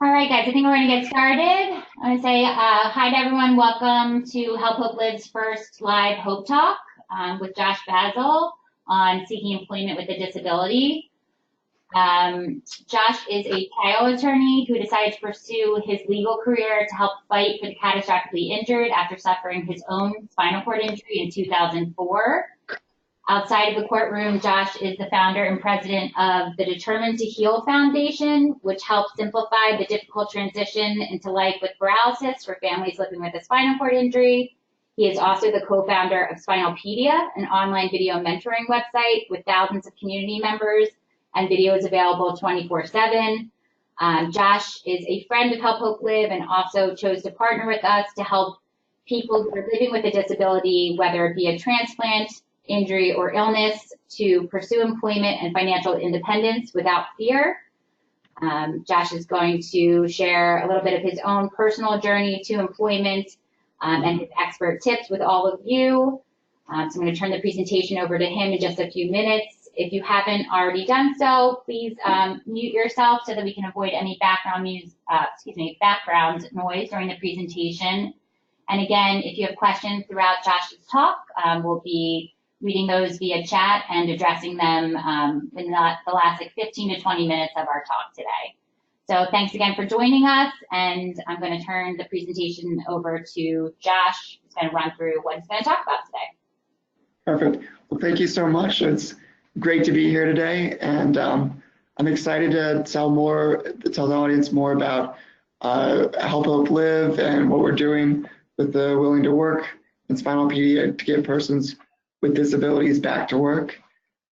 All right, guys, I think we're going to get started. I want to say hi to everyone. Welcome to Help Hope Live's first live Hope Talk with Josh Basile on seeking employment with a disability. Josh is a title attorney who decided to pursue his legal career to help fight for the catastrophically injured after suffering his own spinal cord injury in 2004. Outside of the courtroom, Josh is the founder and president of the Determined to Heal Foundation, which helps simplify the difficult transition into life with paralysis for families living with a spinal cord injury. He is also the co-founder of Spinalpedia, an online video mentoring website with thousands of community members and videos available 24/7. Josh is a friend of Help Hope Live and also chose to partner with us to help people who are living with a disability, whether it be a transplant, injury, or illness, to pursue employment and financial independence without fear. Josh is going to share a little bit of his own personal journey to employment and his expert tips with all of you. So I'm going to turn the presentation over to him in just a few minutes. If you haven't already done so, please mute yourself so that we can avoid any background noise during the presentation. And again, if you have questions throughout Josh's talk, we'll be reading those via chat and addressing them in the last 15 to 20 minutes of our talk today. So thanks again for joining us, and I'm going to turn the presentation over to Josh, who's going to run through what he's going to talk about today. Perfect. Well, thank you so much. It's great to be here today, and I'm excited to tell the audience more about Help Hope Live and what we're doing with the Willing to Work and Spinalpedia to get persons with disabilities back to work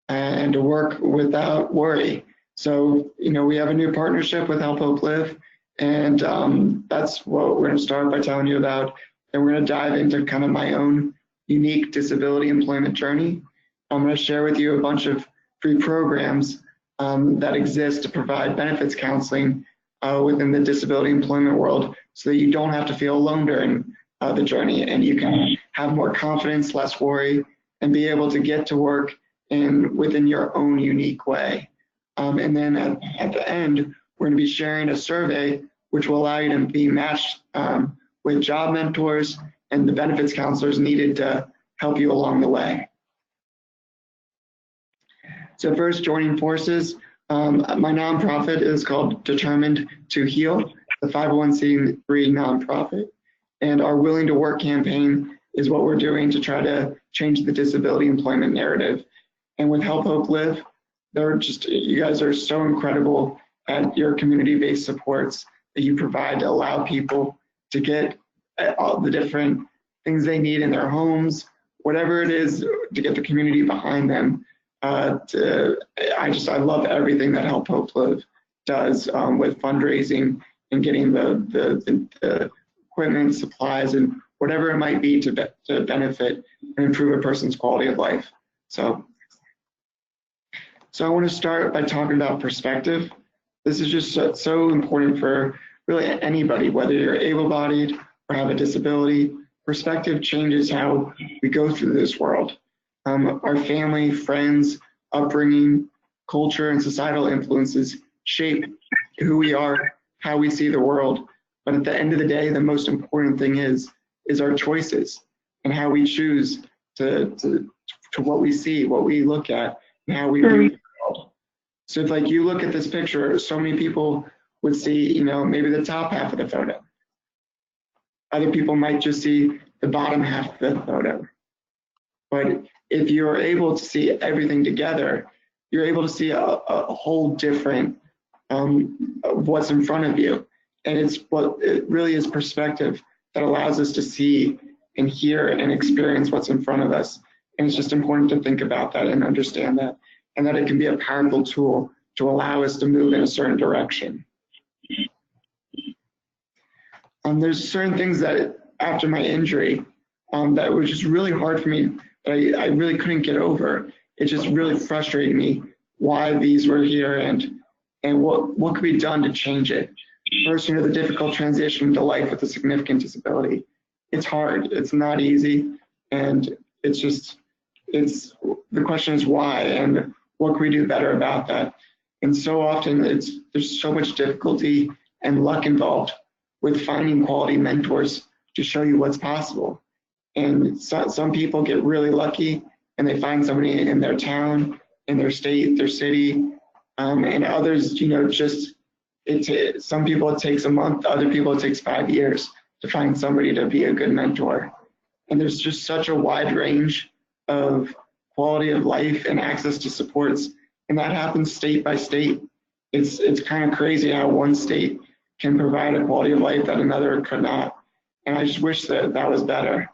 and to work without worry. So, we have a new partnership with Help Hope Live, and that's what we're going to start by telling you about. And we're going to dive into kind of my own unique disability employment journey. I'm going to share with you a bunch of free programs that exist to provide benefits counseling within the disability employment world so that you don't have to feel alone during the journey, and you can have more confidence, less worry, and be able to get to work within your own unique way. And then at the end, we're going to be sharing a survey which will allow you to be matched with job mentors and the benefits counselors needed to help you along the way. So first, joining forces. My nonprofit is called Determined to Heal, the 501c3 nonprofit. And our Willing to Work campaign is what we're doing to try to change the disability employment narrative. And with Help Hope Live, you guys are so incredible at your community-based supports that you provide to allow people to get all the different things they need in their homes, whatever it is, to get the community behind them. I love everything that Help Hope Live does with fundraising and getting the equipment, supplies, and whatever it might be to benefit and improve a person's quality of life. So I want to start by talking about perspective. This is just so important for really anybody, whether you're able-bodied or have a disability. Perspective changes how we go through this world. Our family, friends, upbringing, culture, and societal influences shape who we are, how we see the world. But at the end of the day, the most important thing is our choices and how we choose to what we see, what we look at, and how we view the world. So if you look at this picture, so many people would see, maybe the top half of the photo. Other people might just see the bottom half of the photo. But if you're able to see everything together, you're able to see a whole different of what's in front of you. And it really is perspective that allows us to see and hear and experience what's in front of us. And it's just important to think about that and understand that, and that it can be a powerful tool to allow us to move in a certain direction. There's certain things that after my injury that was just really hard for me, that I really couldn't get over. It just really frustrated me why these were here and what could be done to change it. First, the difficult transition to life with a significant disability. It's hard, it's not easy, and the question is why and what can we do better about that? And so often there's so much difficulty and luck involved with finding quality mentors to show you what's possible. And some people get really lucky and they find somebody in their town, in their state, their city, and others, just some people it takes a month, other people it takes 5 years to find somebody to be a good mentor. And there's just such a wide range of quality of life and access to supports, and that happens state by state. It's kind of crazy how one state can provide a quality of life that another could not. And I just wish that that was better.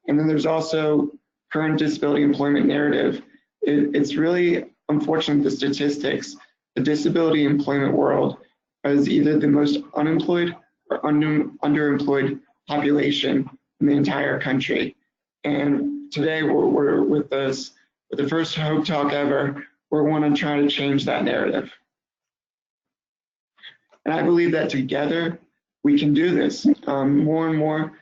And then there's also current disability employment narrative. It's really unfortunate, the statistics. The disability employment world is either the most unemployed or underemployed population in the entire country. And today we're with this, with the first Hope Talk ever, we want to try to change that narrative. And I believe that together we can do this. More and more,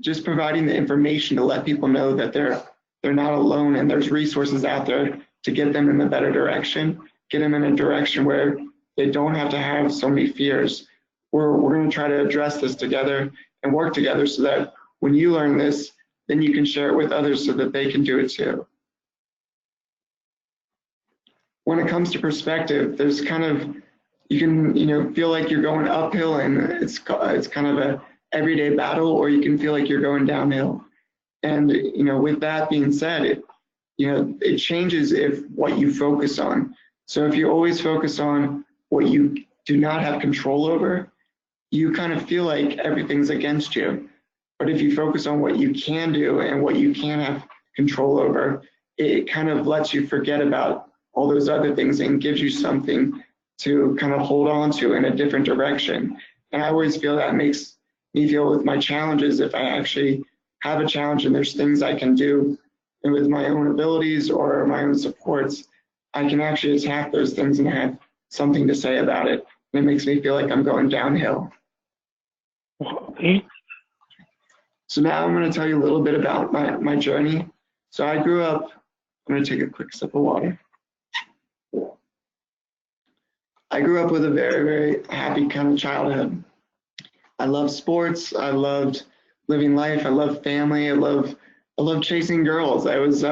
just providing the information to let people know that they're not alone and there's resources out there to get them in a better direction, get them in a direction where they don't have to have so many fears. We're going to try to address this together and work together so that when you learn this, then you can share it with others so that they can do it too. When it comes to perspective, there's kind of, you can feel like you're going uphill and it's kind of a everyday battle, or you can feel like you're going downhill. And with that being said, it changes if what you focus on. So if you always focus on what you do not have control over, you kind of feel like everything's against you. But if you focus on what you can do and what you can have control over, it kind of lets you forget about all those other things and gives you something to kind of hold on to in a different direction. And I always feel that makes me feel with my challenges, if I actually have a challenge and there's things I can do, and with my own abilities or my own supports, I can actually attack those things and have something to say about it. And it makes me feel like I'm going downhill. Okay. So now I'm going to tell you a little bit about my journey. So I grew up, I'm going to take a quick sip of water. I grew up with a very, very happy kind of childhood. I loved sports. I loved living life. I loved family. I loved chasing girls. I was,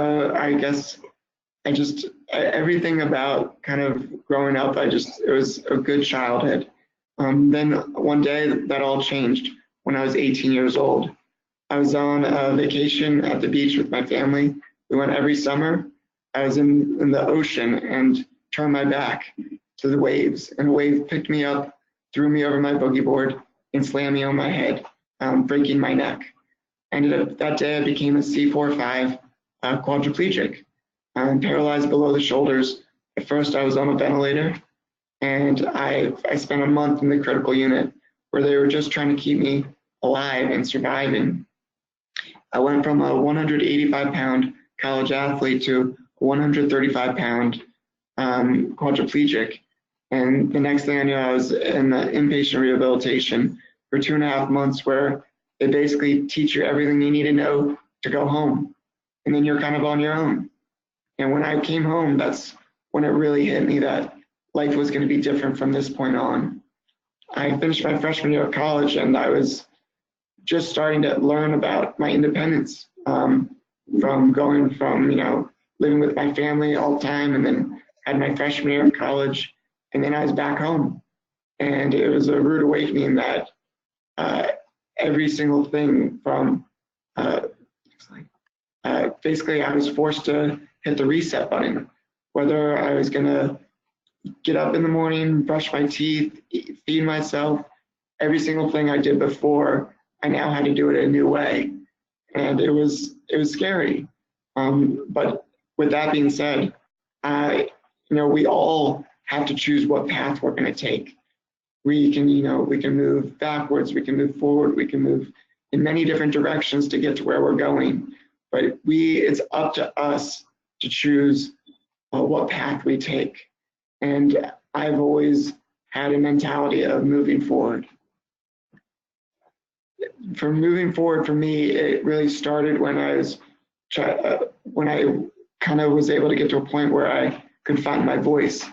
everything about kind of growing up, it was a good childhood. Then one day that all changed when I was 18 years old. I was on a vacation at the beach with my family. We went every summer. I was in the ocean and turned my back to the waves, and a wave picked me up, threw me over my boogie board, and slammed me on my head, breaking my neck. That day I became a C4-5 quadriplegic. I'm paralyzed below the shoulders. At first I was on a ventilator, and I spent a month in the critical unit where they were just trying to keep me alive and surviving. I went from a 185-pound college athlete to a 135-pound quadriplegic. And the next thing I knew, I was in the inpatient rehabilitation for 2.5 months, where they basically teach you everything you need to know to go home. And then you're kind of on your own. And when I came home, that's when it really hit me that life was going to be different from this point on. I finished my freshman year of college, and I was just starting to learn about my independence, from going from, living with my family all the time, and then had my freshman year of college, and then I was back home. And it was a rude awakening that every single thing from, basically I was forced to hit the reset button, whether I was gonna get up in the morning, brush my teeth, feed myself, every single thing I did before, I now had to do it a new way. And it was scary. But with that being said, we all have to choose what path we're going to take. We can move backwards, we can move forward, we can move in many different directions to get to where we're going. But it's up to us to choose what path we take. And I've always had a mentality of moving forward. For moving forward, for me, it really started when I kind of was able to get to a point where I could find my voice.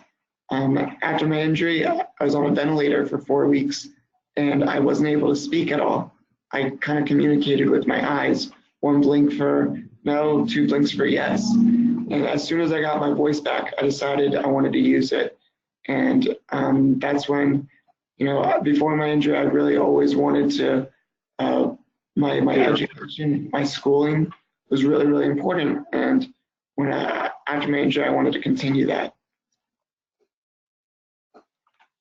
After my injury, I was on a ventilator for 4 weeks. and I wasn't able to speak at all. I kind of communicated with my eyes, one blink for no, two blinks for yes. And as soon as I got my voice back, I decided I wanted to use it. And that's when, before my injury, I really always wanted to, my education, my schooling was really, really important. And after my injury, I wanted to continue that.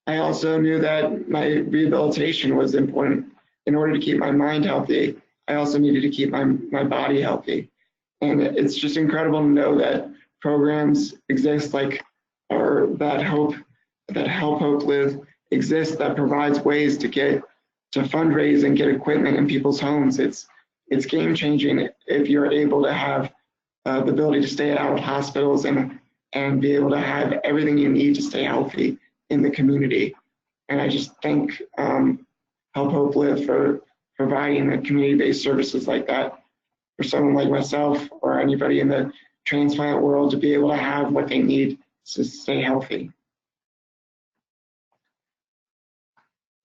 I also knew that my rehabilitation was important. In order to keep my mind healthy, I also needed to keep my body healthy. And it's just incredible to know that programs exist or that Help Hope Live exists, that provides ways to fundraise and get equipment in people's homes. It's game changing if you're able to have the ability to stay out of hospitals and be able to have everything you need to stay healthy in the community. And I just thank Help Hope Live for providing the community-based services like that for someone like myself or anybody in the transplant world to be able to have what they need to stay healthy.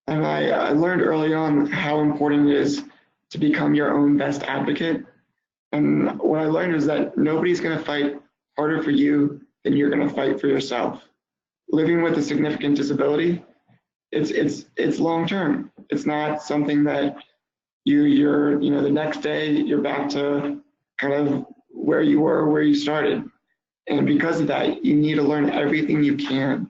And I learned early on how important it is to become your own best advocate. And what I learned is that nobody's going to fight harder for you than you're going to fight for yourself. Living with a significant disability, it's long term. It's not something that you're the next day you're back to kind of where you were, where you started. And because of that, you need to learn everything you can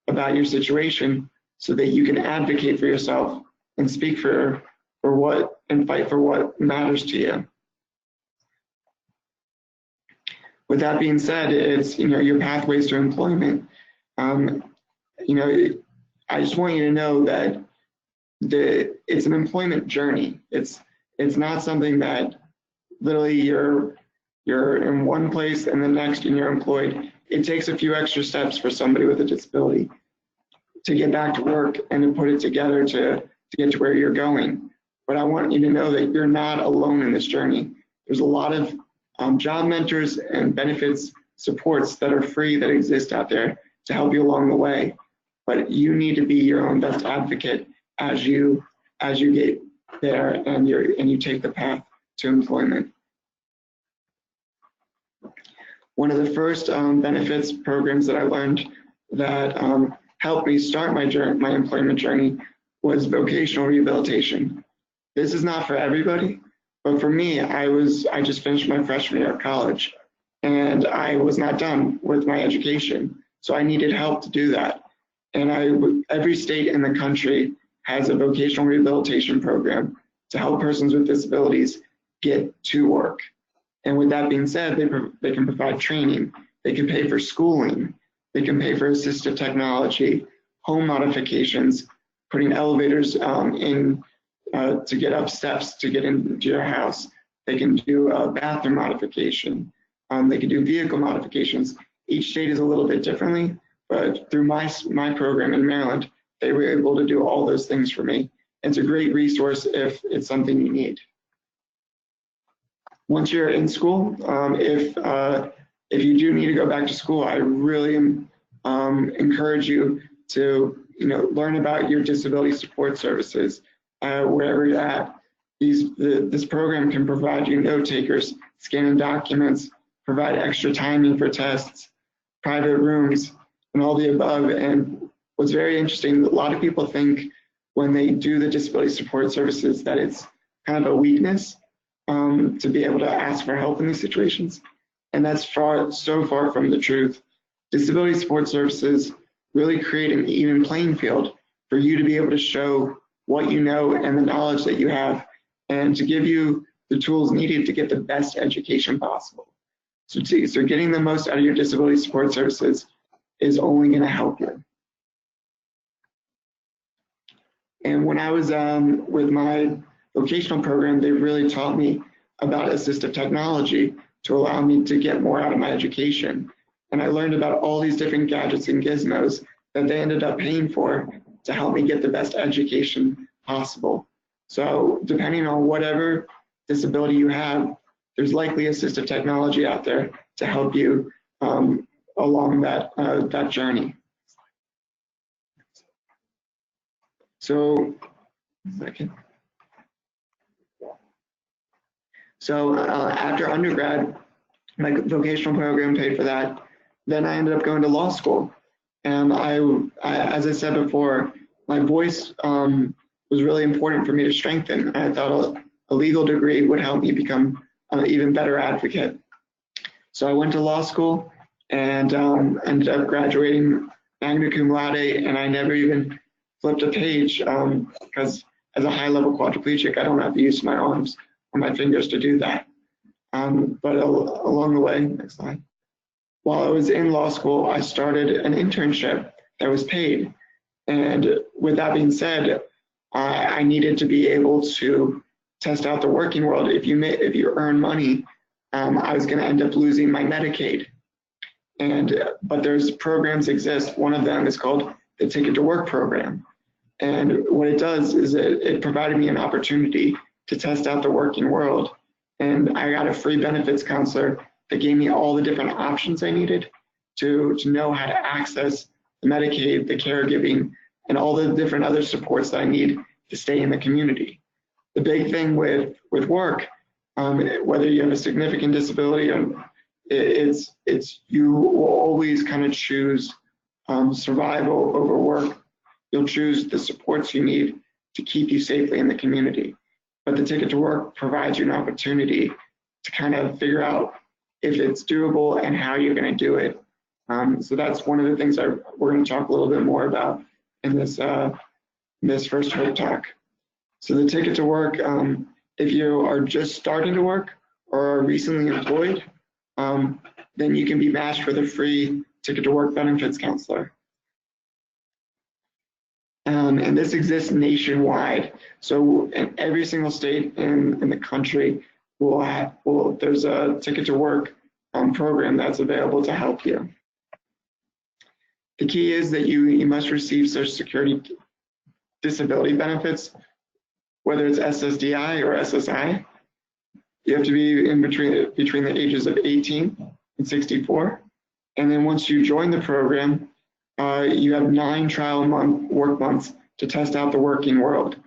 about your situation so that you can advocate for yourself and speak for what and fight for what matters to you. With that being said, it's your pathways to employment. I just want you to know that it's an employment journey. It's not something that literally you're in one place and the next and you're employed. It takes a few extra steps for somebody with a disability to get back to work and to put it together to get to where you're going. But I want you to know that you're not alone in this journey. There's a lot of job mentors and benefits supports that are free that exist out there to help you along the way. But you need to be your own best advocate as you get there and you take the path to employment. One of the first benefits programs that I learned that helped me start my employment journey was vocational rehabilitation. This is not for everybody, but for me, I just finished my freshman year of college and I was not done with my education. So I needed help to do that. And every state in the country has a vocational rehabilitation program to help persons with disabilities get to work. And with that being said, they can provide training, they can pay for schooling, they can pay for assistive technology, home modifications, putting elevators in to get up steps to get into your house. They can do a bathroom modification. They can do vehicle modifications. Each state is a little bit differently, but through my program in Maryland, they were able to do all those things for me. It's a great resource if it's something you need. Once you're in school, if you do need to go back to school, I really encourage you to learn about your disability support services wherever you're at. This program can provide you note takers, scanning documents, provide extra timing for tests, private rooms, and all the above. And what's very interesting, a lot of people think when they do the disability support services that it's kind of a weakness to be able to ask for help in these situations. And that's so far from the truth. Disability support services really create an even playing field for you to be able to show what you know and the knowledge that you have, and to give you the tools needed to get the best education possible. So getting the most out of your disability support services is only going to help you. And when I was with my vocational program, they really taught me about assistive technology to allow me to get more out of my education. And I learned about all these different gadgets and gizmos that they ended up paying for to help me get the best education possible. So depending on whatever disability you have, there's likely assistive technology out there to help you along that journey. So Second. So after undergrad, my vocational program paid for that. Then I ended up going to law school. And as I said before, my voice was really important for me to strengthen. I thought a legal degree would help me become an even better advocate. So I went to law school and ended up graduating magna cum laude, and I never even flipped a page because as a high-level quadriplegic, I don't have the use of my arms or my fingers to do that. But along the way, next slide. While I was in law school, I started an internship that was paid. And with that being said, I needed to be able to test out the working world. If you earn money, I was going to end up losing my Medicaid. But there's programs exist. One of them is called the Ticket to Work program. And what it does is it provided me an opportunity to test out the working world. And I got a free benefits counselor that gave me all the different options I needed to know how to access the Medicaid, the caregiving, and all the different other supports that I need to stay in the community. The big thing with work, whether you have a significant disability, it's you will always kind of choose survival over work. You'll choose the supports you need to keep you safely in the community. But the Ticket to Work provides you an opportunity to kind of figure out if it's doable and how you're going to do it. So that's one of the things we're going to talk a little bit more about in this first Hope Talk. So the Ticket to Work, if you are just starting to work or are recently employed, then you can be matched with a free Ticket to Work benefits counselor. And this exists nationwide. So in every single state in the country there's a Ticket to Work program that's available to help you. The key is that you must receive Social Security disability benefits, whether it's SSDI or SSI. You have to be in between the ages of 18 and 64. And then once you join the program, you have 9 trial work months to test out the working world.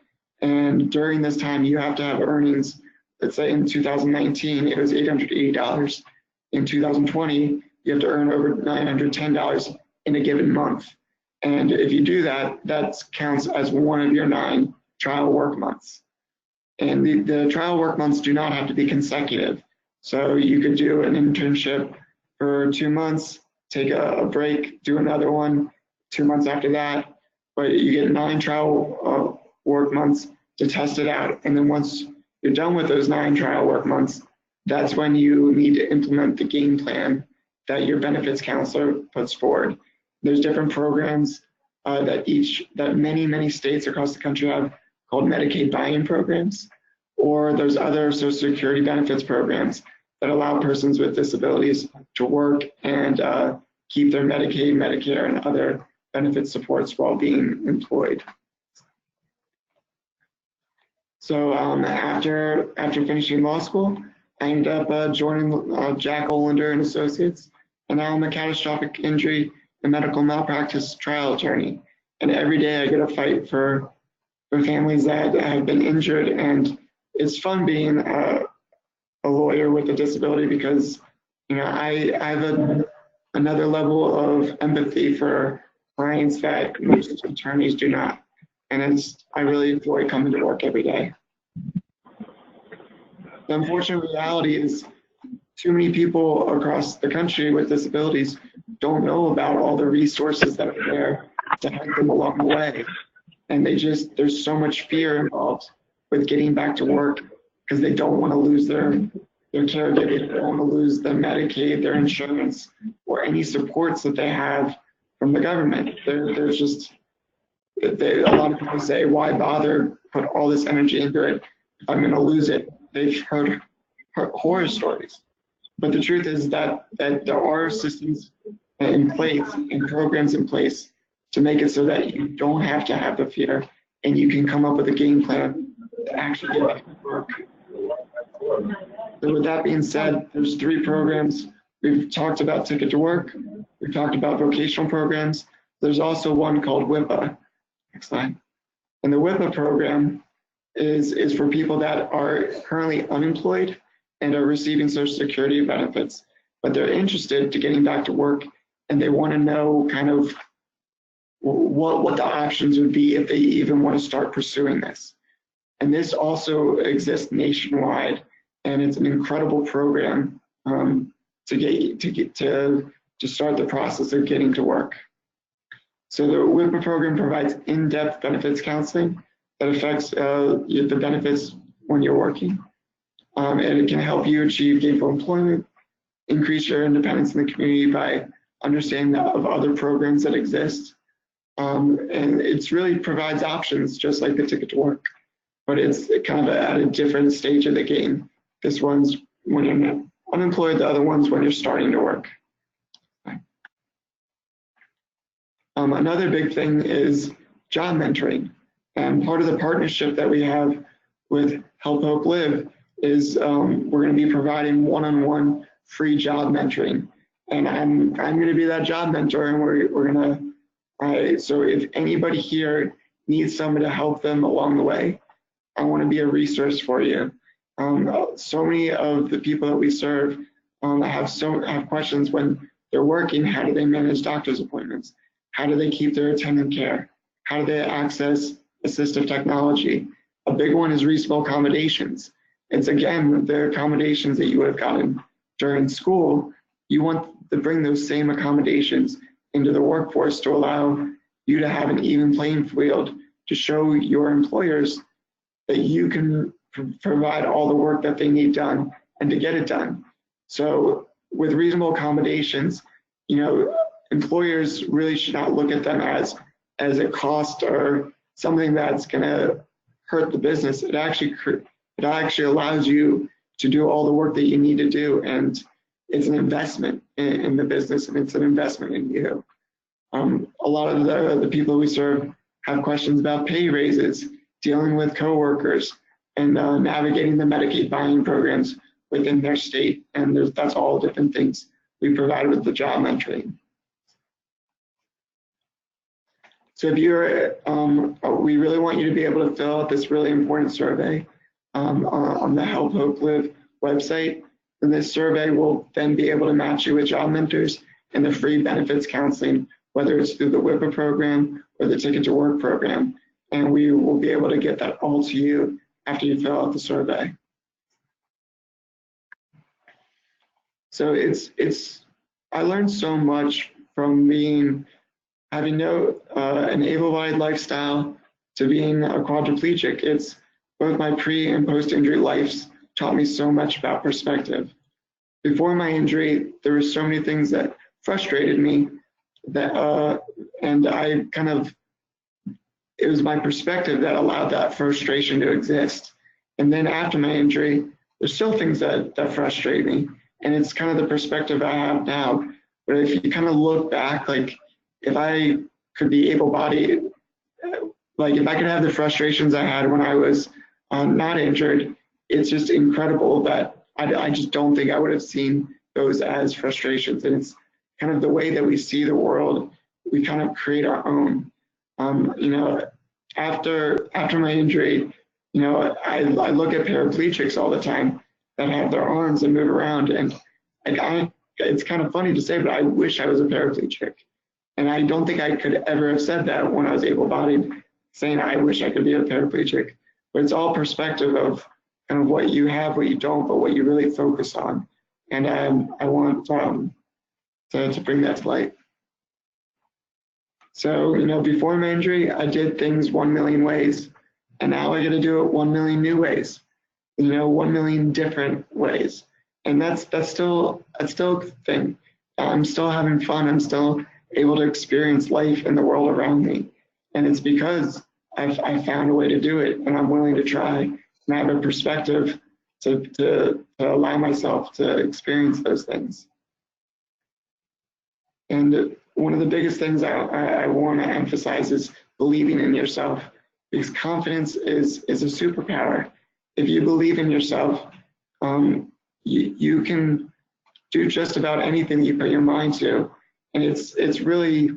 And during this time, you have to have earnings. Let's say in 2019, it was $880. In 2020, you have to earn over $910 in a given month. And if you do that, that counts as one of your 9 trial work months. And the trial work months do not have to be consecutive. So you could do an internship for 2 months, take a break, do another one 2 months after that, but you get 9 trial work months to test it out. And then once you're done with those 9 trial work months, that's when you need to implement the game plan that your benefits counselor puts forward. There's different programs that many states across the country have called Medicaid buy-in programs, or there's other Social Security benefits programs that allow persons with disabilities to work and keep their Medicaid, Medicare, and other benefit supports while being employed. So after finishing law school, I ended up joining Jack Olander and Associates, and now I'm a catastrophic injury and medical malpractice trial attorney. And every day I get to fight for families that have been injured, and it's fun being a lawyer with a disability because I have another level of empathy for clients that most attorneys do not, and I really enjoy coming to work every day. The unfortunate reality is too many people across the country with disabilities don't know about all the resources that are there to help them along the way. And there's so much fear involved with getting back to work because they don't want to lose their caregivers, they don't want to lose their Medicaid, their insurance, or any supports that they have from the government. There's just, a lot of people say, why bother put all this energy into it if I'm going to lose it? They've heard horror stories. But the truth is that there are systems in place and programs in place to make it so that you don't have to have the fear and you can come up with a game plan to actually get back to work. So with that being said, there's 3 programs. We've talked about Ticket to Work. We've talked about vocational programs. There's also one called WIPA. Next slide. And the WIPA program is for people that are currently unemployed and are receiving Social Security benefits, but they're interested to getting back to work, and they want to know kind of what the options would be if they even want to start pursuing this. And this also exists nationwide, and it's an incredible program to start the process of getting to work. So the WIPA program provides in-depth benefits counseling that affects the benefits when you're working, and it can help you achieve gainful employment, increase your independence in the community by understanding of other programs that exist, and it really provides options just like the Ticket to Work, but it's kind of at a different stage of the game. This one's when you're unemployed, the other one's when you're starting to work. Another big thing is job mentoring, and part of the partnership that we have with Help Hope Live is we're going to be providing one-on-one free job mentoring, and I'm going to be that job mentor, and we're going to. So if anybody here needs someone to help them along the way, I want to be a resource for you. So many of the people that we serve have questions when they're working. How do they manage doctor's appointments? How do they keep their attendant care? How do they access assistive technology? A big one is reasonable accommodations. It's again the accommodations that you would have gotten during school. You want to bring those same accommodations into the workforce to allow you to have an even playing field, to show your employers that you can provide all the work that they need done and to get it done. So with reasonable accommodations, employers really should not look at them as a cost or something that's going to hurt the business. It actually allows you to do all the work that you need to do, and it's an investment in the business, and it's an investment in you. A lot of the people we serve have questions about pay raises, dealing with coworkers, and navigating the Medicaid buying programs within their state, and that's all different things we provide with the job mentoring. So if you're, we really want you to be able to fill out this really important survey on the Help Hope Live website. And this survey will then be able to match you with job mentors and the free benefits counseling, whether it's through the WIPA program or the Ticket to Work program. And we will be able to get that all to you after you fill out the survey. So I learned so much from having an able-bodied lifestyle to being a quadriplegic. It's both my pre and post-injury lives taught me so much about perspective. Before my injury, there were so many things that frustrated me that, and it was my perspective that allowed that frustration to exist. And then after my injury, there's still things that frustrate me. And it's kind of the perspective I have now. But if you kind of look back, like if I could be able-bodied, like if I could have the frustrations I had when I was not injured, it's just incredible that I just don't think I would have seen those as frustrations. And it's kind of the way that we see the world. We kind of create our own. After my injury, I look at paraplegics all the time that have their arms and move around, and it's kind of funny to say, but I wish I was a paraplegic. And I don't think I could ever have said that when I was able-bodied, saying I wish I could be a paraplegic. But it's all perspective of kind of what you have, what you don't, but what you really focus on. And I want to bring that to light. So, before my injury, I did things 1 million ways, and now I get to do it 1 million new ways, 1 million different ways. And that's still a thing. I'm still having fun. I'm still able to experience life in the world around me. And it's because I found a way to do it, and I'm willing to try and have a perspective to allow myself to experience those things. And one of the biggest things I want to emphasize is believing in yourself, because confidence is a superpower. If you believe in yourself, you can do just about anything you put your mind to. And it's really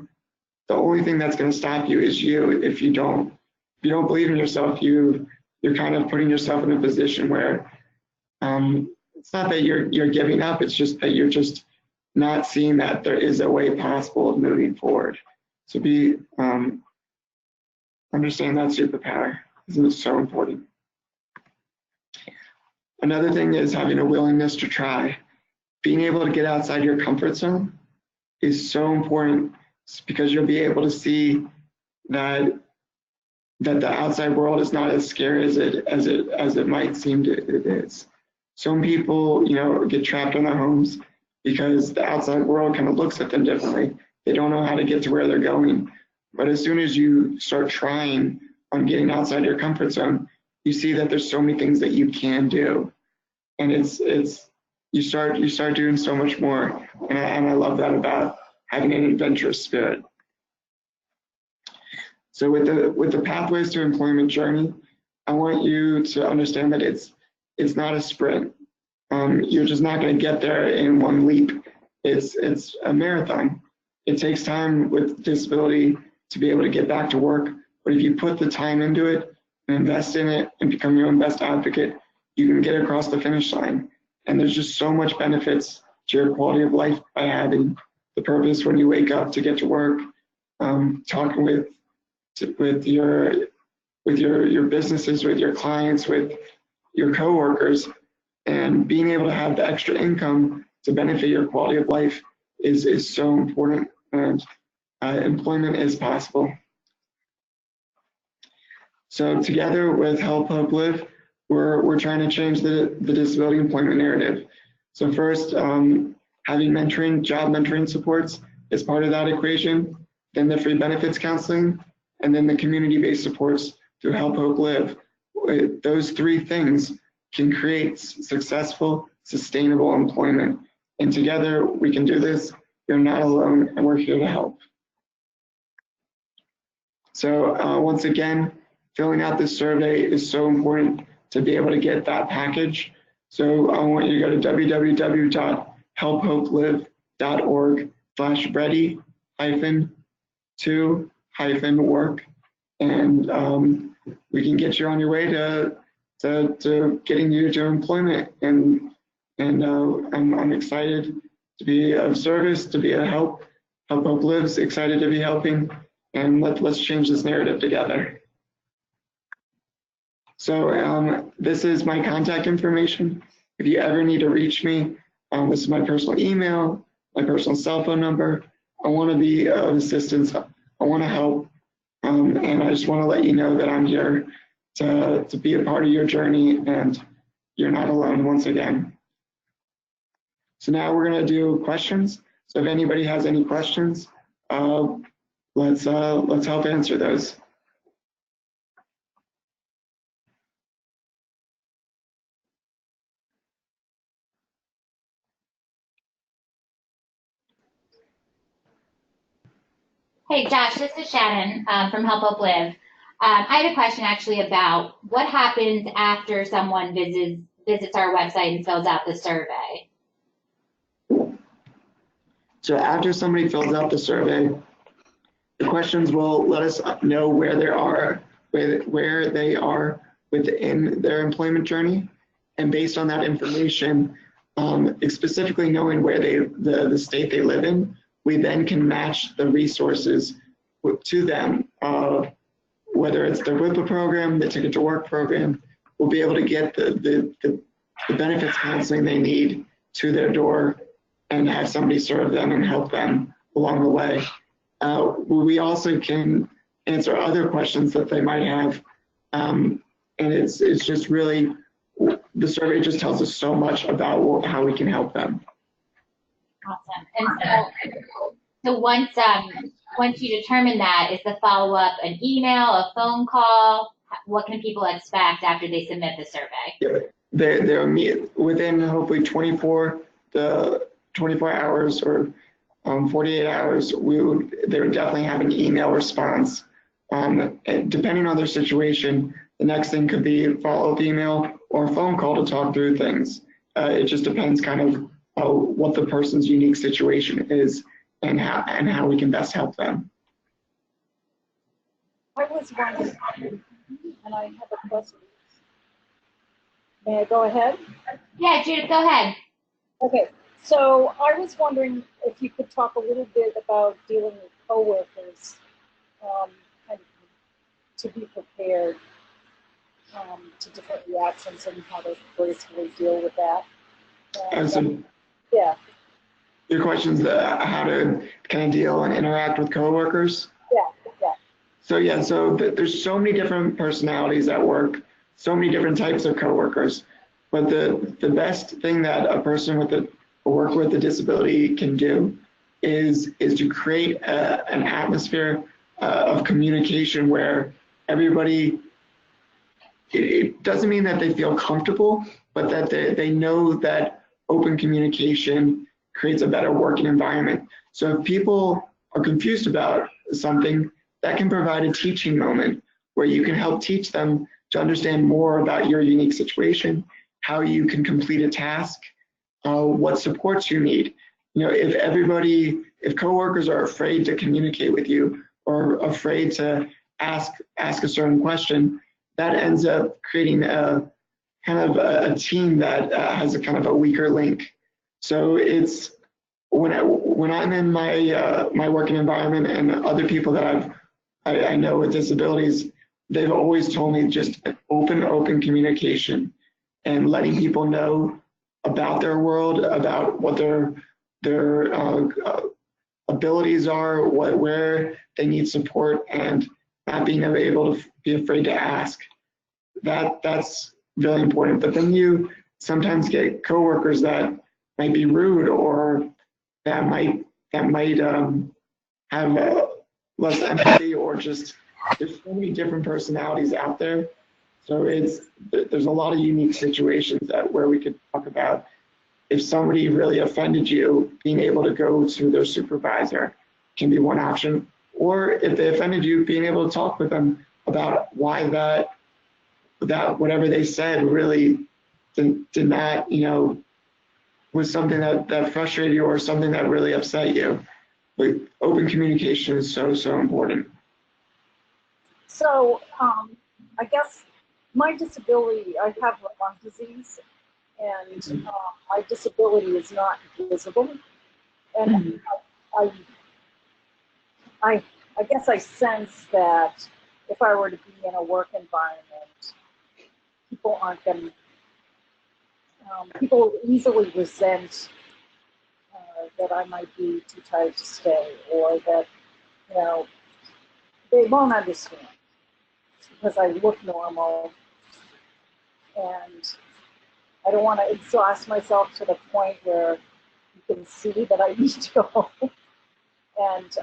the only thing that's going to stop you is you. If you don't believe in yourself, you you're kind of putting yourself in a position where it's not that you're giving up, it's just that you're just not seeing that there is a way possible of moving forward. So understand that superpower. Isn't it so important? Another thing is having a willingness to try. Being able to get outside your comfort zone is so important because you'll be able to see that the outside world is not as scary as it might seem it is. Some people, get trapped in their homes because the outside world kind of looks at them differently. They don't know how to get to where they're going. But as soon as you start trying on getting outside your comfort zone, you see that there's so many things that you can do, and you start doing so much more. And I love that about having an adventurous spirit. So with the pathways to employment journey, I want you to understand that it's not a sprint. You're just not going to get there in one leap. It's a marathon. It takes time with disability to be able to get back to work, but if you put the time into it and invest in it and become your own best advocate, you can get across the finish line. And there's just so much benefits to your quality of life by having the purpose when you wake up to get to work, talking with your businesses, with your clients, with your coworkers, and being able to have the extra income to benefit your quality of life is so important, and employment is possible. So together with Help Hope Live, we're trying to change the disability employment narrative. So first, having job mentoring supports is part of that equation, then the free benefits counseling, and then the community-based supports through Help Hope Live. Those three things can create successful, sustainable employment. And together we can do this. You're not alone, and we're here to help. So once again, filling out this survey is so important to be able to get that package. So I want you to go to www.helphopelive.org/ready-to-work, and we can get you on your way to getting you to employment. And I'm excited to be of service, to be a help. Help Hope Live's excited to be helping, and let's change this narrative together. So this is my contact information. If you ever need to reach me, this is my personal email, my personal cell phone number. I want to be of assistance. I want to help, and I just want to let you know that I'm here to be a part of your journey, and you're not alone once again. So now we're going to do questions. So if anybody has any questions, let's help answer those. Hey, Josh, this is Shannon from Help Hope Live. I had a question actually about what happens after someone visits our website and fills out the survey. So after somebody fills out the survey, the questions will let us know where they are within their employment journey, and based on that information, specifically knowing where the state they live in, we then can match the resources to them. Whether it's the WIPA program, the Ticket to Work program, we'll be able to get the benefits counseling they need to their door and have somebody serve them and help them along the way. We also can answer other questions that they might have, and it's just really, the survey just tells us so much about how we can help them. Awesome. And so once you determine that, is the follow-up an email, a phone call? What can people expect after they submit the survey? Yeah, they'll meet within hopefully 24 hours or 48 hours. They would definitely have an email response. And depending on their situation, the next thing could be a follow-up email or a phone call to talk through things. It just depends kind of what the person's unique situation is and how we can best help them. I was wondering, and I have a question. May I go ahead? Yeah, Judith, go ahead. Okay, so I was wondering if you could talk a little bit about dealing with coworkers, kind of to be prepared to different reactions and how to gracefully deal with that. So Yeah, your question's how to kind of deal and interact with coworkers? yeah, yeah. So yeah, so there's so many different personalities at work, so many different types of coworkers. But the best thing that a person with a worker with a disability can do is to create an atmosphere of communication where everybody, it doesn't mean that they feel comfortable, but that they know that open communication creates a better working environment. So if people are confused about something, that can provide a teaching moment where you can help teach them to understand more about your unique situation, how you can complete a task, what supports you need. You know, if coworkers are afraid to communicate with you or afraid to ask a certain question, that ends up creating a kind of a team that has a kind of a weaker link. So it's when I'm in my working environment and other people that I know with disabilities, they've always told me just open communication and letting people know about their world, about what their abilities are, where they need support, and not being able to be afraid to ask. That's really important. But then you sometimes get coworkers that might be rude or that might have less empathy, or just there's so many different personalities out there. So there's a lot of unique situations where we could talk about if somebody really offended you, being able to go to their supervisor can be one option. Or if they offended you, being able to talk with them about why that whatever they said really did not, was something that frustrated you or something that really upset you. But open communication is so important. So I guess my disability, I have lung disease, and my disability is not visible. And I, I guess I sense that if I were to be in a work environment, people aren't going to, people easily resent that I might be too tired to stay, or that, they won't understand because I look normal, and I don't want to exhaust myself to the point where you can see that I need to go. And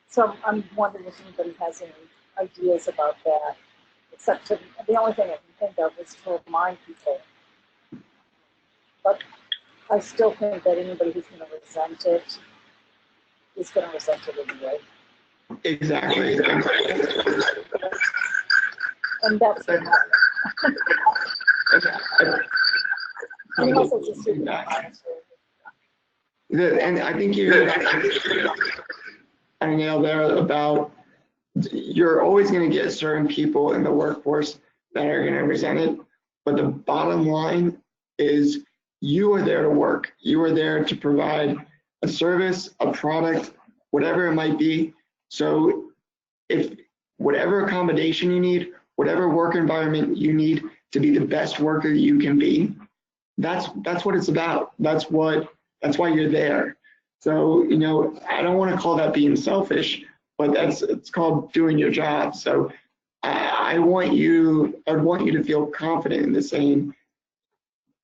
so I'm wondering if anybody has any ideas about that, except the only thing I can think of is to remind people. But I still think that anybody who's going to resent it is going to resent it anyway. Exactly. And that's unless it's a supervisor. And I think you I nail there about you're always going to get certain people in the workforce that are going to resent it. But the bottom line is you are there to work. You are there to provide a service, a product, whatever it might be. So if whatever accommodation you need, whatever work environment you need to be the best worker you can be, that's what it's about. That's why you're there. So, I don't want to call that being selfish, but it's called doing your job. So I would want you to feel confident in the saying,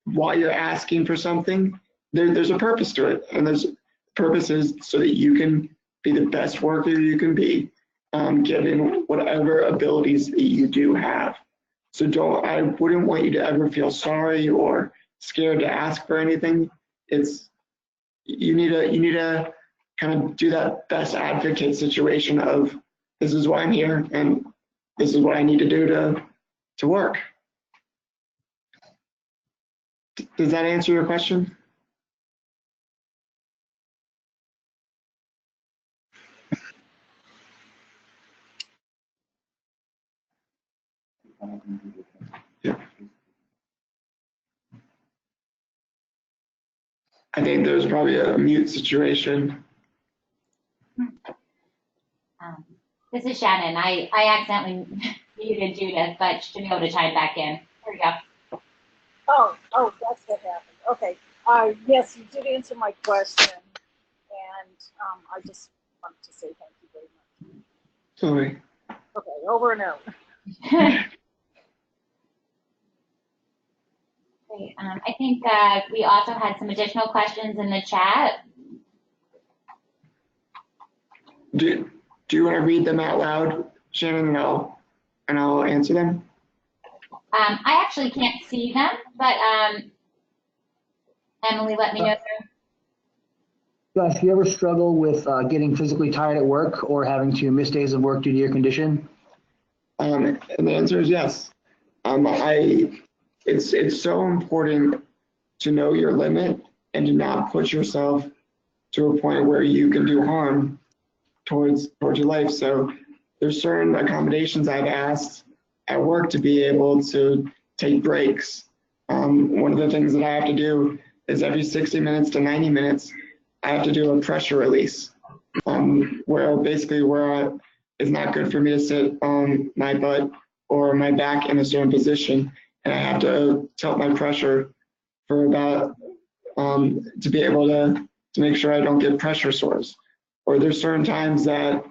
while you're asking for something, there's a purpose to it. And there's purposes so that you can be the best worker you can be, given whatever abilities that you do have. So I wouldn't want you to ever feel sorry or scared to ask for anything. You need to kind of do that best advocate situation of, this is why I'm here and this is what I need to do to work. Does that answer your question? Yeah. I think there's probably a mute situation. This is Shannon. I accidentally muted Judith, but she should be able to chime back in. There we go. Oh, that's what happened. Okay. Yes, you did answer my question, and I just wanted to say thank you very much. Sorry. Okay, over and out. Great. I think we also had some additional questions in the chat. Do you want to read them out loud, Shannon, and I'll answer them? I actually can't see them, but Emily, let me know. Josh, you ever struggle with getting physically tired at work or having to miss days of work due to your condition? And the answer is yes. It's so important to know your limit and to not push yourself to a point where you can do harm towards your life. So there's certain accommodations I've asked at work to be able to take breaks. One of the things that I have to do is every 60 minutes to 90 minutes, I have to do a pressure release, where it's not good for me to sit on my butt or my back in a certain position, and I have to tilt my pressure for about to be able to make sure I don't get pressure sores. Or there's certain times that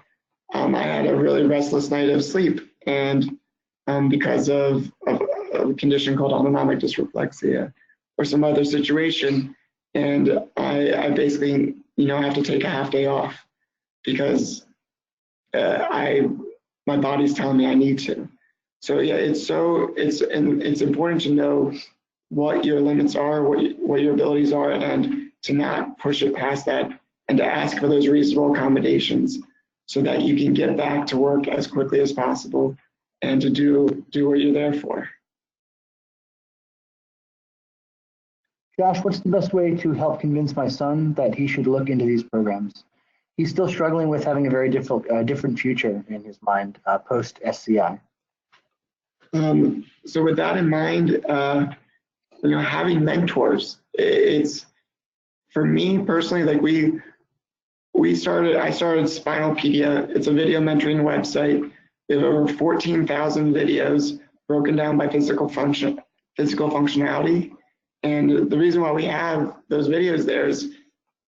I had a really restless night of sleep, and because of a condition called autonomic dysreflexia or some other situation, and I basically have to take a half day off because my body's telling me I need to. So yeah, it's important to know what your limits are, what your abilities are, and to not push it past that, and to ask for those reasonable accommodations so that you can get back to work as quickly as possible and to do what you're there for. Josh, what's the best way to help convince my son that he should look into these programs? He's still struggling with having a very different future in his mind post SCI. So with that in mind, having mentors, it's, for me personally, like I started Spinalpedia. It's a video mentoring website. We have over 14,000 videos broken down by physical functionality. And the reason why we have those videos there is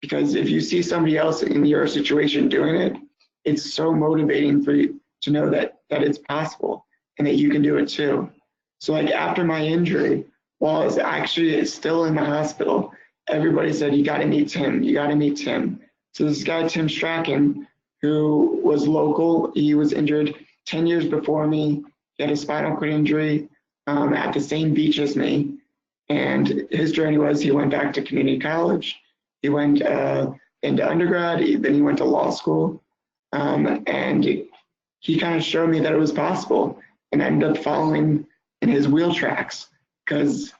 because if you see somebody else in your situation doing it, it's so motivating for you to know that it's possible and that you can do it too. So like after my injury, while I was actually still in the hospital, everybody said, you gotta meet Tim, you gotta meet Tim. So this guy, Tim Strachan, who was local, he was injured 10 years before me. He had a spinal cord injury at the same beach as me. And his journey was he went back to community college. He went into undergrad, then he went to law school. And he kind of showed me that it was possible. And I ended up following in his wheel tracks because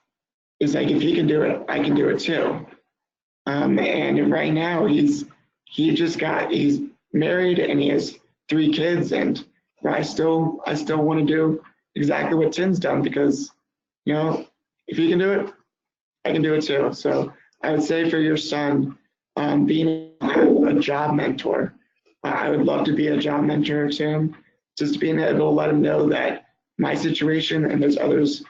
it's like, if he can do it, I can do it too. And right now he's married and he has 3 kids, and I still want to do exactly what Tim's done because, if he can do it, I can do it too. So I would say for your son, being a job mentor, I would love to be a job mentor to him, just being able to let him know that my situation and there's others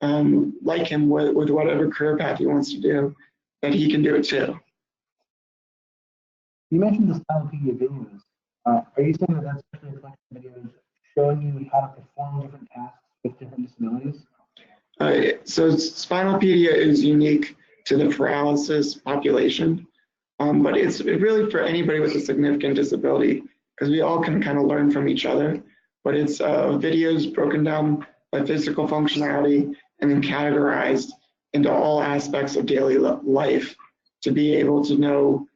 like him with whatever career path he wants to do, that he can do it too. You mentioned the Spinalpedia videos. Are you saying that that's actually a collection of videos showing you how to perform different tasks with different disabilities? So Spinalpedia is unique to the paralysis population, but it's really for anybody with a significant disability because we all can kind of learn from each other. But it's videos broken down by physical functionality and then categorized into all aspects of daily life to be able to know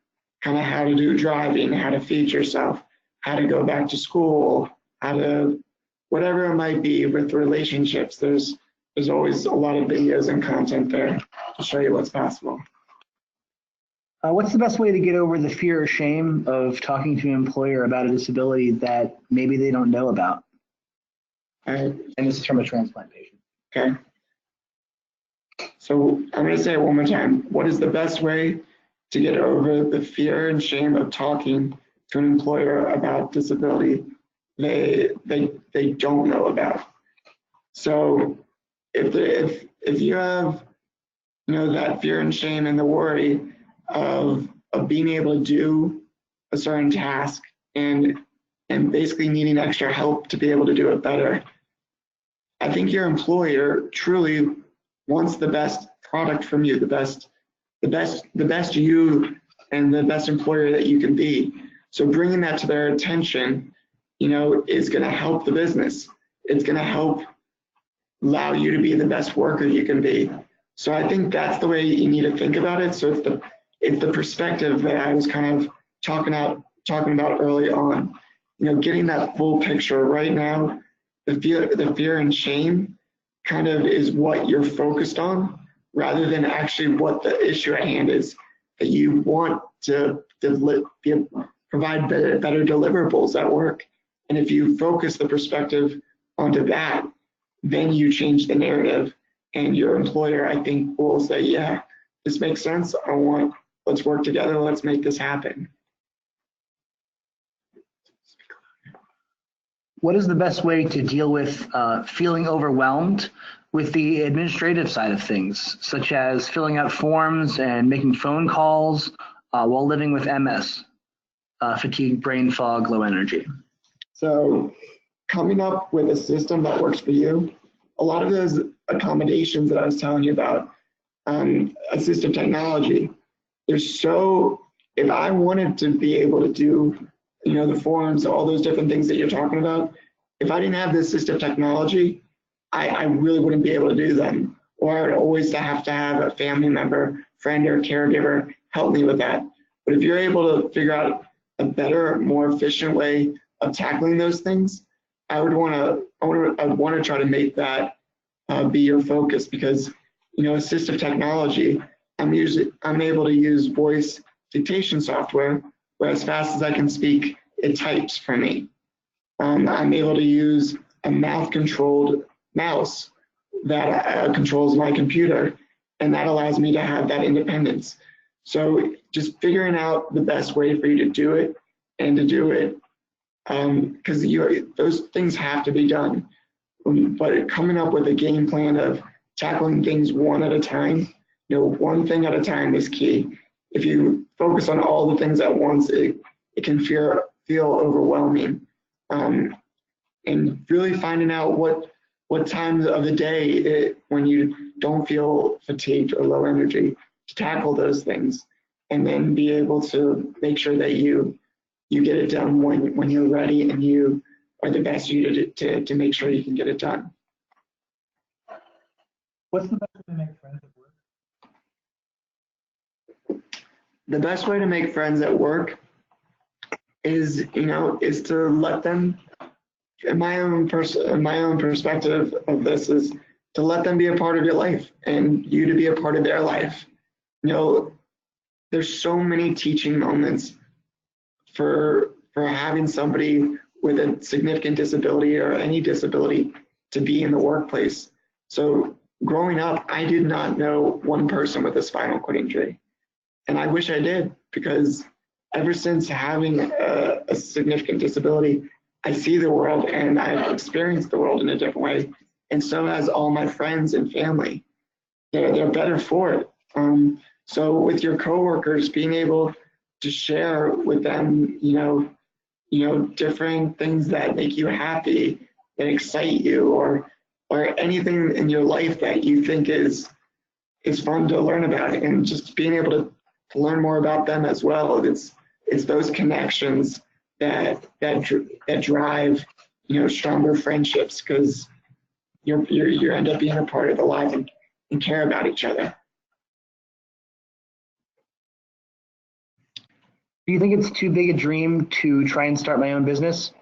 kind of how to do driving, how to feed yourself, how to go back to school, how to, whatever it might be with relationships. There's always a lot of videos and content there to show you what's possible. What's the best way to get over the fear or shame of talking to an employer about a disability that maybe they don't know about? And this is from a transplant patient. Okay. So I'm going to say it one more time. What is the best way to get over the fear and shame of talking to an employer about disability they don't know about. So if you have, you know, that fear and shame and the worry of being able to do a certain task and basically needing extra help to be able to do it better, I think your employer truly wants the best product from you, the best you and the best employer that you can be. So bringing that to their attention, you know, is going to help the business. It's going to help allow you to be the best worker you can be. So I think that's the way you need to think about it. So it's the perspective that I was kind of talking about early on. You know, getting that full picture right now. The fear and shame kind of is what you're focused on, rather than actually what the issue at hand is that you want to provide better deliverables at work. And if you focus the perspective onto that, then you change the narrative, and your employer, I think, will say, yeah, this makes sense. Let's work together. Let's make this happen. What is the best way to deal with feeling overwhelmed with the administrative side of things, such as filling out forms and making phone calls while living with MS, fatigue, brain fog, low energy? So coming up with a system that works for you, a lot of those accommodations that I was telling you about, assistive technology, if I wanted to be able to do, you know, the forms, all those different things that you're talking about, if I didn't have this assistive technology, I really wouldn't be able to do them. Or I would always have to have a family member, friend, or caregiver help me with that. But if you're able to figure out a better, more efficient way of tackling those things, I would want to try to make that be your focus, because, you know, assistive technology, I'm able to use voice dictation software where as fast as I can speak, it types for me. I'm able to use a mouth-controlled mouse that controls my computer, and that allows me to have that independence. So just figuring out the best way for you to do it, and to do it, because those things have to be done. But coming up with a game plan of tackling things one at a time, you know, one thing at a time is key. If you focus on all the things at once, it can feel overwhelming. And really finding out what times of the day when you don't feel fatigued or low energy, to tackle those things, and then be able to make sure that you get it done when you're ready and you are the best you to make sure you can get it done. What's the best way to make friends at work? The best way to make friends at work is to let them, in my own perspective of this, is to let them be a part of your life and you to be a part of their life. You know, there's so many teaching moments for having somebody with a significant disability or any disability to be in the workplace. So growing up, I did not know one person with a spinal cord injury. And I wish I did, because ever since having a significant disability, I see the world and I've experienced the world in a different way. And so has all my friends and family. They're better for it. So with your coworkers, being able to share with them, different things that make you happy, that excite you, or anything in your life that you think is fun to learn about, and just being able to learn more about them as well. It's those connections that drive, stronger friendships, because you end up being a part of the life and care about each other. Do you think it's too big a dream to try and start my own business?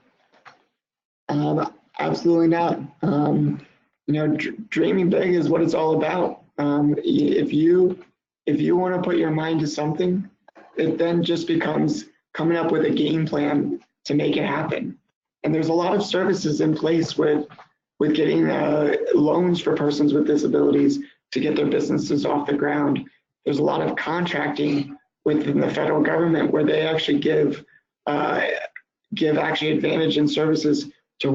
Absolutely not. Dreaming big is what it's all about. If you want to put your mind to something, it then just becomes coming up with a game plan to make it happen. And there's a lot of services in place with getting loans for persons with disabilities to get their businesses off the ground. There's a lot of contracting within the federal government where they actually give actually advantage and services to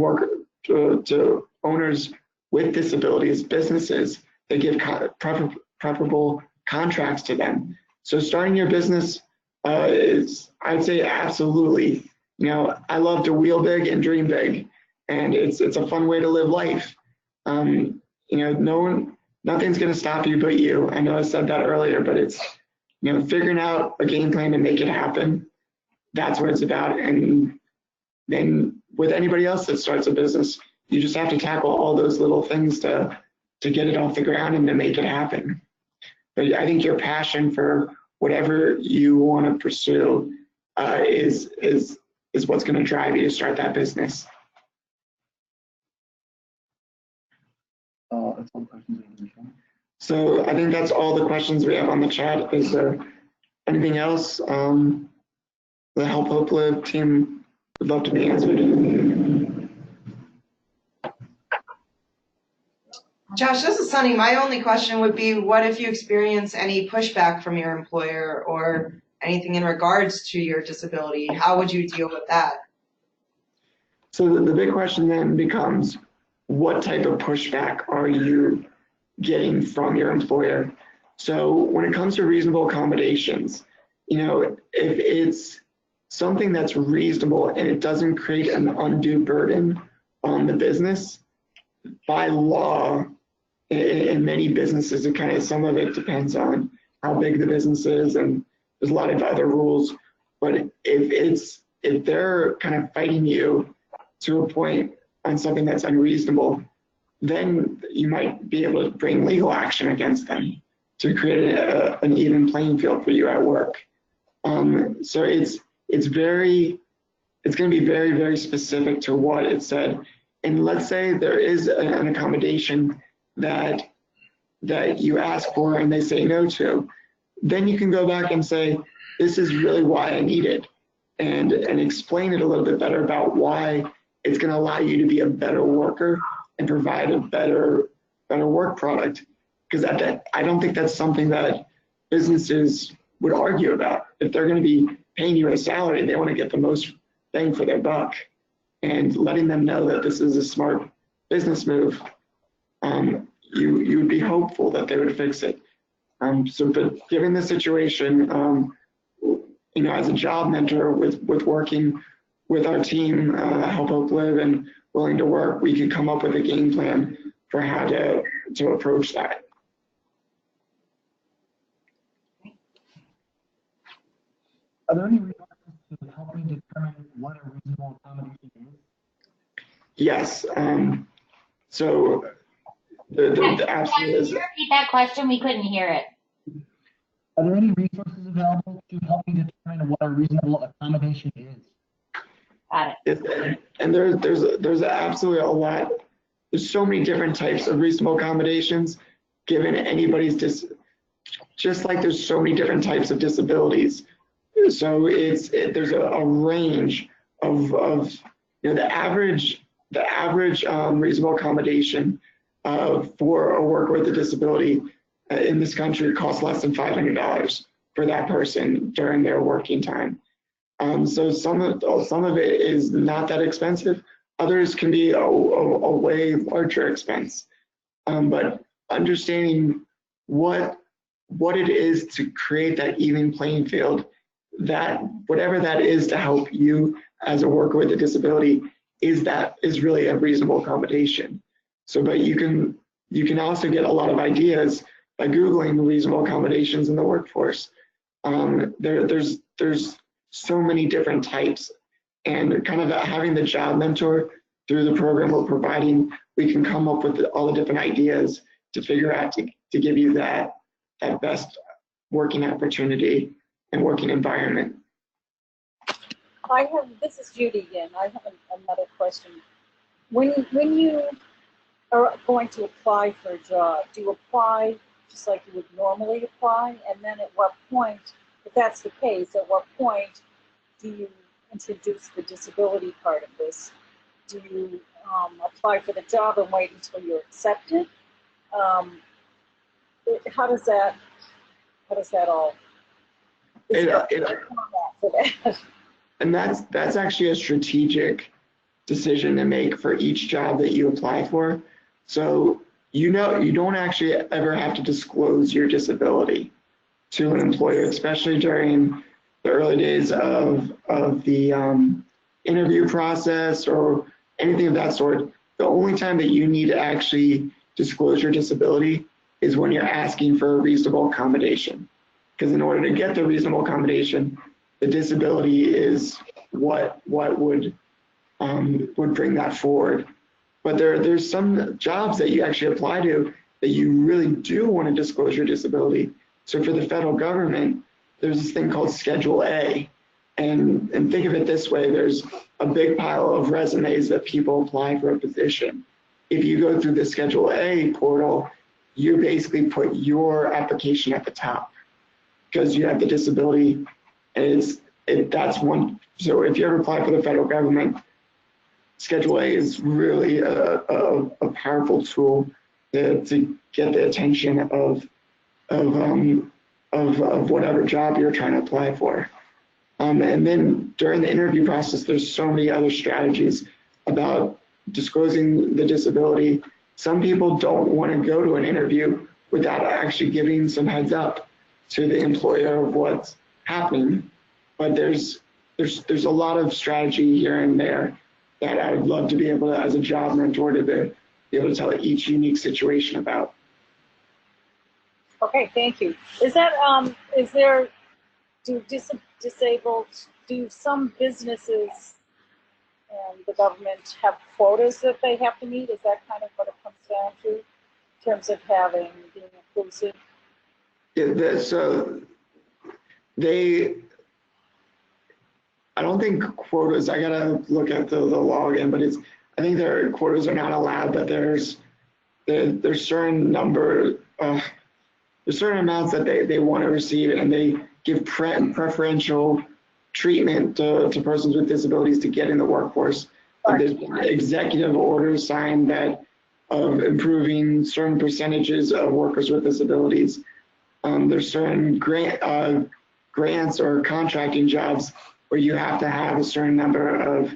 to owners with disabilities, businesses. They give preferable contracts to them. So starting your business is, I'd say, absolutely. You know, I love to wheel big and dream big, and it's a fun way to live life. You know, nothing's going to stop you but you. I know I said that earlier, but it's, you know, figuring out a game plan to make it happen. That's what it's about. And then with anybody else that starts a business, you just have to tackle all those little things to get it off the ground and to make it happen. But I think your passion for whatever you want to pursue is what's going to drive you to start that business. That's all the questions we have, Michelle. So I think that's all the questions we have on the chat. Is there anything else the Help Hope Live team would love to be answered? Josh, this is Sunny. My only question would be, what if you experience any pushback from your employer or anything in regards to your disability? How would you deal with that? So the big question then becomes, what type of pushback are you getting from your employer? So when it comes to reasonable accommodations, you know, if it's something that's reasonable and it doesn't create an undue burden on the business, by law, in many businesses, it kind of, some of it depends on how big the business is, and there's a lot of other rules. But if they're kind of fighting you to a point on something that's unreasonable, then you might be able to bring legal action against them to create an even playing field for you at work. So it's going to be very, very specific to what it said. And let's say there is an accommodation that you ask for and they say no to, then you can go back and say, this is really why I need it, and explain it a little bit better about why it's going to allow you to be a better worker and provide a better work product. Because I don't think that's something that businesses would argue about. If they're going to be paying you a salary, they want to get the most bang for their buck. And letting them know that this is a smart business move, you would be hopeful that they would fix it. But given the situation, you know, as a job mentor with working with our team, Help Hope Live and Willing to Work, we can come up with a game plan for how to approach that. Are there any resources to help me determine what a reasonable accommodation is? Yes. So the absolute Can is. you repeat that question? We couldn't hear it. Are there any resources available to help me determine what a reasonable accommodation is? Got it. And there's absolutely a lot. There's so many different types of reasonable accommodations given anybody's just like there's so many different types of disabilities. So there's a range of you know, the average reasonable accommodation for a worker with a disability in this country costs less than $500 for that person during their working time. So some of it is not that expensive. Others can be a way larger expense. But understanding what it is to create that even playing field, that whatever that is to help you as a worker with a disability is really a reasonable accommodation. So, but you can also get a lot of ideas by Googling reasonable accommodations in the workforce. There's so many different types, and kind of having the job mentor through the program we're providing, we can come up with all the different ideas to figure out to give you that working opportunity and working environment. This is Judy again. I have another question. When you are going to apply for a job, do you apply just like you would normally apply? And then at what point, if that's the case, at what point do you introduce the disability part of this? Do you apply for the job and wait until you're accepted? How does that all? It, the it, format for that. and that's actually a strategic decision to make for each job that you apply for. So you don't actually ever have to disclose your disability to an employer, especially during the early days of the interview process or anything of that sort. The only time that you need to actually disclose your disability is when you're asking for a reasonable accommodation. Because in order to get the reasonable accommodation, the disability is what would bring that forward. But there's some jobs that you actually apply to that you really do want to disclose your disability. So for the federal government, there's this thing called Schedule A. And think of it this way, there's a big pile of resumes that people apply for a position. If you go through the Schedule A portal, you basically put your application at the top because you have the disability. And that's one. So if you ever apply for the federal government, Schedule A is really a powerful tool to get the attention of whatever job you're trying to apply for. And then during the interview process, there's so many other strategies about disclosing the disability. Some people don't want to go to an interview without actually giving some heads up to the employer of what's happening. But there's a lot of strategy here and there that I would love to be able to, as a job mentor, to be able to tell each unique situation about. Okay, thank you. Do some businesses and the government have quotas that they have to meet? Is that kind of what it comes down to in terms of being inclusive? Yeah, so I don't think quotas, I gotta look at the law again, but I think their quotas are not allowed, but there's certain there's certain amounts that they want to receive, and they give preferential treatment to persons with disabilities to get in the workforce. Like there's executive orders signed that of improving certain percentages of workers with disabilities. There's certain grants or contracting jobs where you have to have a certain number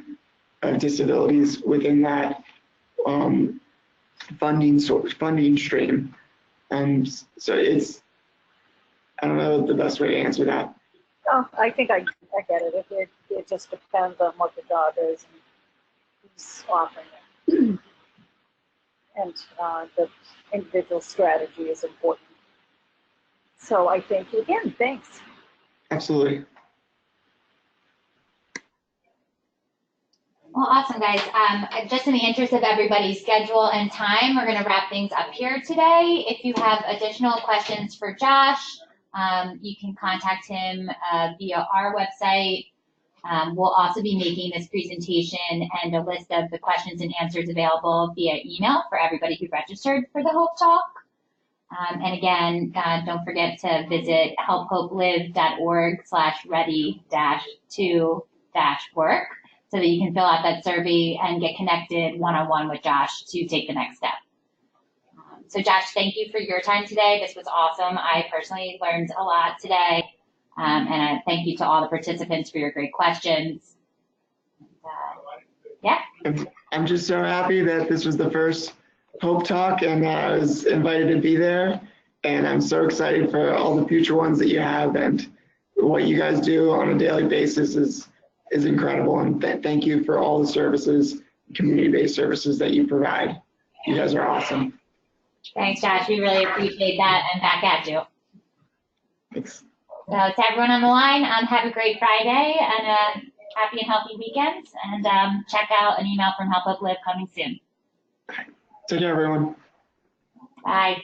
of disabilities within that funding stream. So I don't know the best way to answer that. Oh, I think I get it. It just depends on what the job is and who's offering it. And the individual strategy is important. So I thank you again. Thanks. Absolutely. Well, awesome, guys. Just in the interest of everybody's schedule and time, we're going to wrap things up here today. If you have additional questions for Josh, you can contact him via our website. We'll also be making this presentation and a list of the questions and answers available via email for everybody who registered for the Hope Talk. And again, don't forget to visit helphopelive.org/ready-to-work so that you can fill out that survey and get connected one-on-one with Josh to take the next step. So Josh, thank you for your time today. This was awesome. I personally learned a lot today. And thank you to all the participants for your great questions. Yeah. I'm just so happy that this was the first Hope Talk and I was invited to be there. And I'm so excited for all the future ones that you have, and what you guys do on a daily basis is incredible. And thank you for all the services, community-based services that you provide. You guys are awesome. Thanks, Josh. We really appreciate that, and back at you. Thanks. So to everyone on the line, have a great Friday and a happy and healthy weekend. And check out an email from Help Hope Live coming soon. Take care, everyone. Bye.